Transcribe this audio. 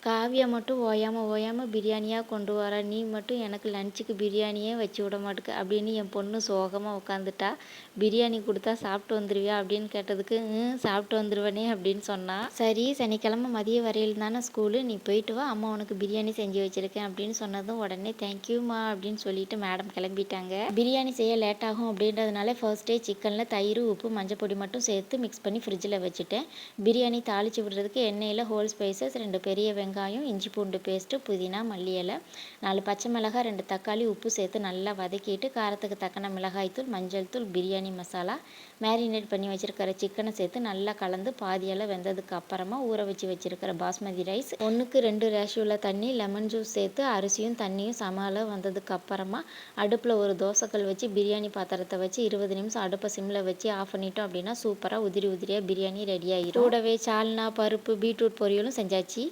காவியா மட்டும் ஓயாமல் பிரியாணியாக கொண்டு வர, நீ மட்டும் எனக்கு லஞ்சுக்கு பிரியாணியே வச்சு விட மாட்டுக்க அப்படின்னு என் பொண்ணு சோகமாக உட்காந்துட்டா. பிரியாணி கொடுத்தா சாப்பிட்டு வந்துடுவியா அப்படின்னு கேட்டதுக்கு சாப்பிட்டு வந்துடுவேனே அப்படின்னு சொன்னா. சரி, சனிக்கிழமை மதிய வரையில் தானே ஸ்கூலு, நீ போயிட்டு வா, அம்மா உனக்கு பிரியாணி செஞ்சு வச்சுருக்கேன் அப்படின்னு சொன்னதும் உடனே தேங்க்யூம்மா அப்படின்னு சொல்லிட்டு மேடம் கிளம்பிட்டாங்க. பிரியாணி செய்ய லேட் ஆகும் அப்படின்றதுனால ஃபர்ஸ்ட் டே சிக்கனில் தயிர், உப்பு, மஞ்சள் பொடி மட்டும் சேர்த்து மிக்ஸ் பண்ணி ஃப்ரிட்ஜில் வச்சுட்டேன். பிரியாணி தாளித்து விடுறதுக்கு எண்ணெயில் ஹோல் ஸ்பைசஸ், 2 பெரிய வெங்காயம், இஞ்சி பூண்டு பேஸ்ட்டு, புதினா, மல்லி இலை, 4 பச்சை மிளகாய், 2 தக்காளி, உப்பு சேர்த்து நல்லா வதக்கிட்டு காரத்துக்கு தக்கன மிளகாய்த்தூள், மஞ்சள் தூள், பிரியாணி மசாலா, மேரினேட் பண்ணி வச்சுருக்கிற சிக்கனை சேர்த்து நல்லா கலந்து பாதியெல்லாம் வெந்ததுக்கு அப்புறமா ஊற வச்சு வச்சுருக்கிற பாஸ்மதி ரைஸ் 1க்கு 2 ரேஷியோவில் தண்ணி, லெமன் ஜூஸ் சேர்த்து அரிசியும் தண்ணியும் சம அளவு வந்ததுக்கு அப்புறமா அடுப்பில் ஒரு தோசைக்கல் வச்சு பிரியாணி பாத்திரத்தை வச்சு 20 நிமிஷம் அடுப்பை சிம்மில் வச்சு ஆஃப் பண்ணிட்டோம் அப்படின்னா சூப்பராக உதிரியாக பிரியாணி ரெடி ஆகிடும். கூடவே சால்னா, பருப்பு, பீட்ரூட் பொரியலும் செஞ்சாச்சு.